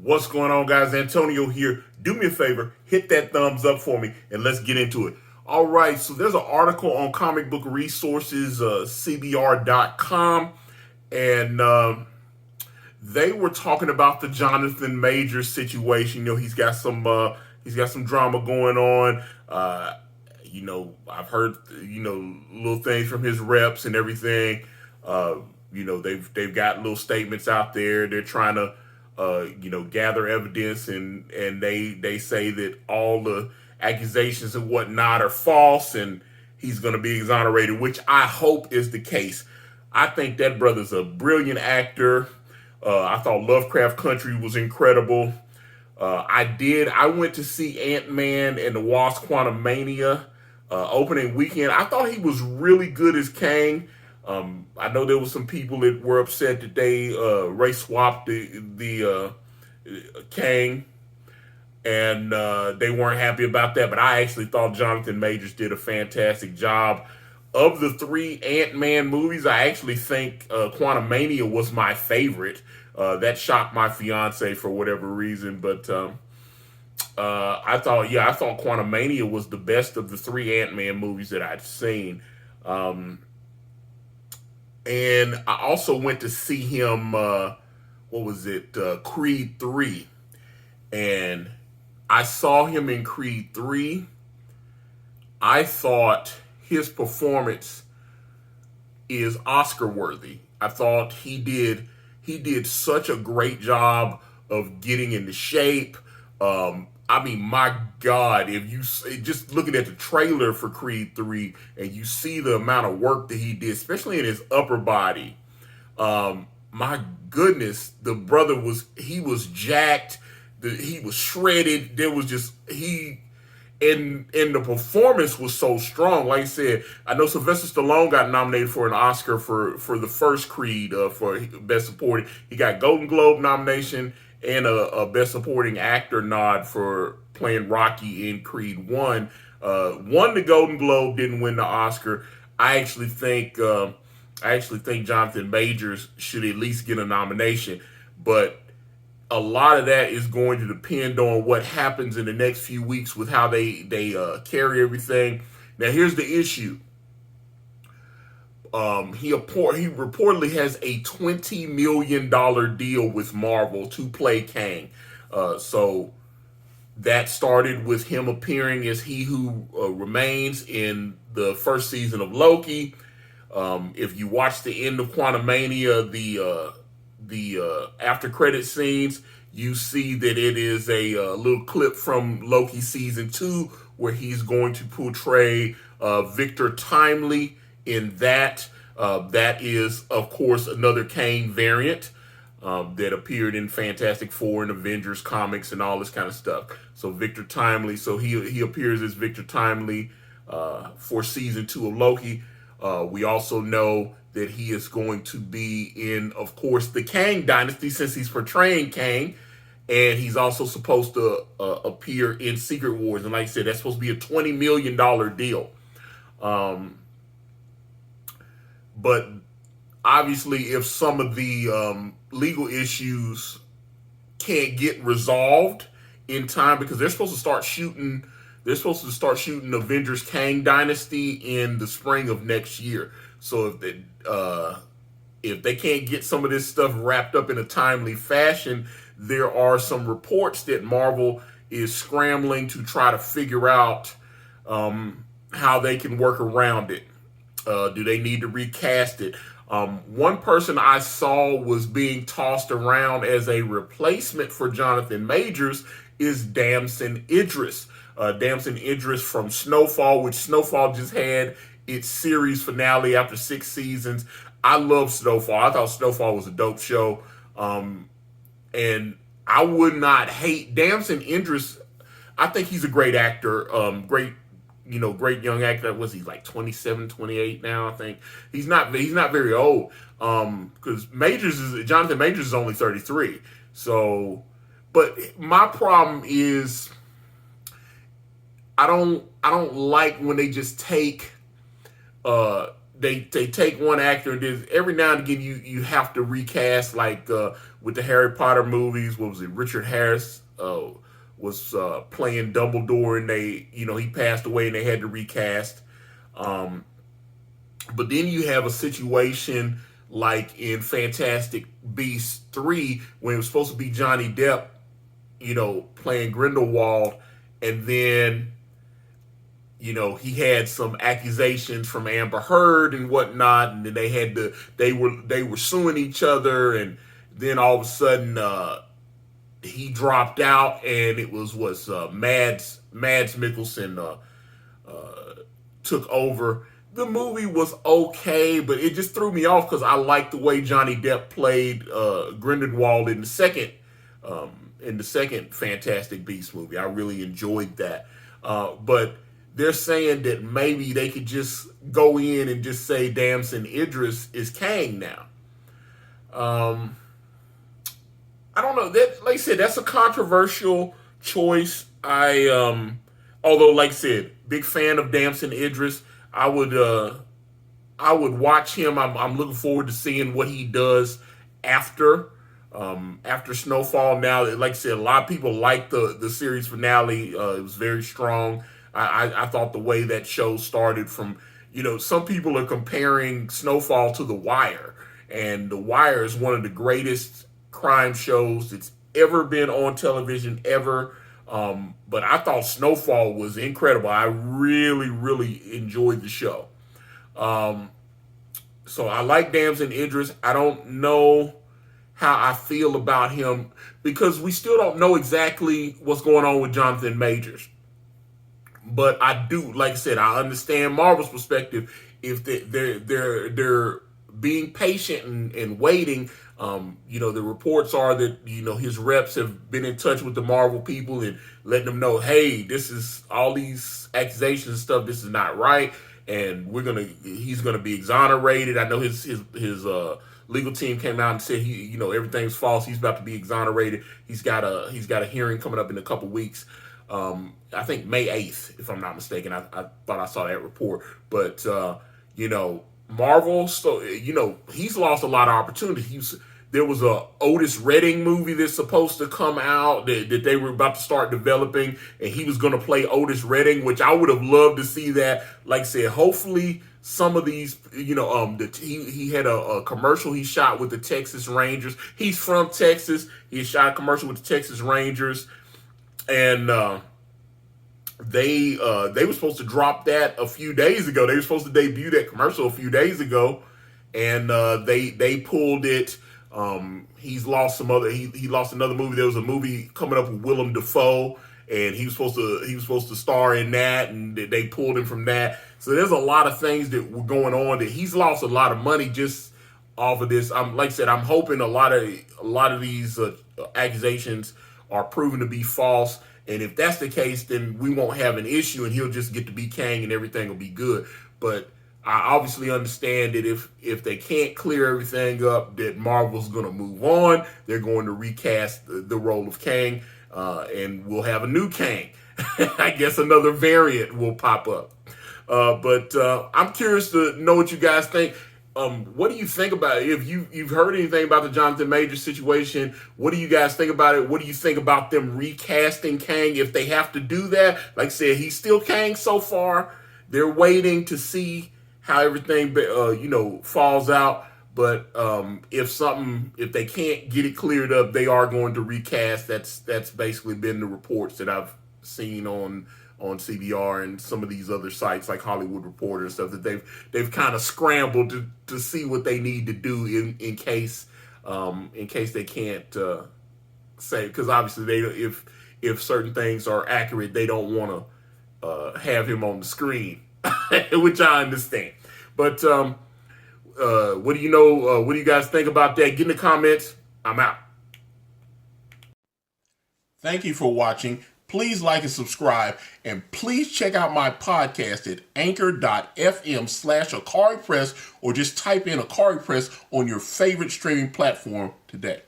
What's going on, guys? Antonio here. Do me a favor, hit that thumbs up for me, and let's get into it. All right, so there's an article on comic book resources, cbr.com, and they were talking about the Jonathan Majors situation. He's got some drama going on. I've heard little things from his reps and everything. They've got little statements out there. They're trying to gather evidence, and they say that all the accusations and whatnot are false, and he's going to be exonerated, which I hope is the case. I think that brother's a brilliant actor. I thought Lovecraft Country was incredible. I went to see Ant-Man and the Wasp Quantumania opening weekend. I thought he was really good as Kang. I know there was some people that were upset that they race swapped the Kang, and they weren't happy about that. But I actually thought Jonathan Majors did a fantastic job. Of the three Ant-Man movies, I actually think Quantumania was my favorite. That shocked my fiance for whatever reason, but I thought Quantumania was the best of the three Ant-Man movies that I'd seen. And I also went to see him, Creed 3. And I saw him in Creed 3. I thought his performance is Oscar worthy. I thought he did such a great job of getting into shape. My God, if you just looking at the trailer for Creed 3 and you see the amount of work that he did, especially in his upper body, my goodness, the brother was jacked, he was shredded. There was just and the performance was so strong. Like I said, I know Sylvester Stallone got nominated for an Oscar for the first Creed for Best Supporting. He got Golden Globe nomination and a Best Supporting Actor nod for playing Rocky in Creed 1. Won the Golden Globe, didn't win the Oscar. I actually think Jonathan Majors should at least get a nomination, but a lot of that is going to depend on what happens in the next few weeks with how they carry everything. Now, here's the issue. He reportedly has a $20 million deal with Marvel to play Kang. So that started with him appearing as He Who Remains in the first season of Loki. If you watch the end of Quantumania, the after credit scenes, you see that it is a little clip from Loki season 2 where he's going to portray Victor Timely in that. That is, of course, another Kang variant that appeared in Fantastic Four and Avengers comics and all this kind of stuff. So Victor Timely, so he appears as Victor Timely for season 2 of Loki. We also know that he is going to be in, of course, the Kang Dynasty, since he's portraying Kang, and he's also supposed to appear in Secret Wars. And like I said, that's supposed to be a $20 million deal. But obviously, if some of the legal issues can't get resolved in time, because they're supposed to start shooting Avengers Kang Dynasty in the spring of next year. So if they can't get some of this stuff wrapped up in a timely fashion, there are some reports that Marvel is scrambling to try to figure out how they can work around it. Do they need to recast it? One person I saw was being tossed around as a replacement for Jonathan Majors is Damson Idris. Damson Idris from Snowfall, which Snowfall just had its series finale after 6 seasons. I love Snowfall. I thought Snowfall was a dope show. And I would not hate Damson Idris. I think he's a great actor. Great young actor. Was he like 27, 28 now? I think he's not very old. Because Jonathan Majors is only 33. So, but my problem is I don't like when they just take they take one actor and then every now and again you have to recast, like with the Harry Potter movies. What was it? Richard Harris was playing Dumbledore, and he passed away, and they had to recast. But then you have a situation like in Fantastic Beasts 3 when it was supposed to be Johnny Depp, playing Grindelwald, and then he had some accusations from Amber Heard and whatnot, and then they were suing each other, and then all of a sudden he dropped out, and it was Mads Mikkelsen took over. The movie was okay, but it just threw me off because I liked the way Johnny Depp played Grindelwald in the second Fantastic Beasts movie. I really enjoyed that, but they're saying that maybe they could just go in and just say Damson Idris is Kang now. I don't know. That, like I said, that's a controversial choice. Although, like I said, big fan of Damson Idris. I would watch him. I'm looking forward to seeing what he does after Snowfall. Now, like I said, a lot of people like the series finale. It was very strong. I thought the way that show started from, some people are comparing Snowfall to The Wire, and The Wire is one of the greatest crime shows that's ever been on television ever. But I thought Snowfall was incredible. I really, really enjoyed the show. So I like Damson Idris. I don't know how I feel about him because we still don't know exactly what's going on with Jonathan Majors. But I do, like I said, I understand Marvel's perspective. If they're being patient and waiting, the reports are that his reps have been in touch with the Marvel people and letting them know, hey, this is all these accusations and stuff. This is not right, and he's gonna be exonerated. I know his legal team came out and said everything's false. He's about to be exonerated. He's got a hearing coming up in a couple weeks. I think May 8th, if I'm not mistaken. I thought I saw that report. But, Marvel, so, he's lost a lot of opportunities. There was a Otis Redding movie that's supposed to come out that they were about to start developing, and he was going to play Otis Redding, which I would have loved to see that. Like I said, hopefully some of these, he had a commercial he shot with the Texas Rangers. He's from Texas. He shot a commercial with the Texas Rangers. And they were supposed to drop that a few days ago. They were supposed to debut that commercial a few days ago, and they pulled it. He lost another movie. There was a movie coming up with Willem Dafoe, and he was supposed to star in that, and they pulled him from that. So there's a lot of things that were going on that he's lost a lot of money just off of this. Like I said, I'm hoping a lot of these accusations are proven to be false, and if that's the case, then we won't have an issue, and he'll just get to be Kang, and everything will be good. But I obviously understand that if they can't clear everything up, that Marvel's going to move on. They're going to recast the role of Kang, and we'll have a new Kang. I guess another variant will pop up. But I'm curious to know what you guys think. What do you think about it? If you've heard anything about the Jonathan Majors situation, what do you guys think about it? What do you think about them recasting Kang if they have to do that? Like I said, he's still Kang so far. They're waiting to see how everything falls out. But if they can't get it cleared up, they are going to recast. That's basically been the reports that I've seen on CBR and some of these other sites like Hollywood Reporter and stuff, that they've kind of scrambled to see what they need to do in case they can't say, because obviously if certain things are accurate, they don't want to have him on the screen, which I understand. But what do you guys think about that? Get in the comments. I'm out. Thank you for watching. Please like and subscribe, and please check out my podcast at anchor.fm/Ikari Press, or just type in Ikari Press on your favorite streaming platform today.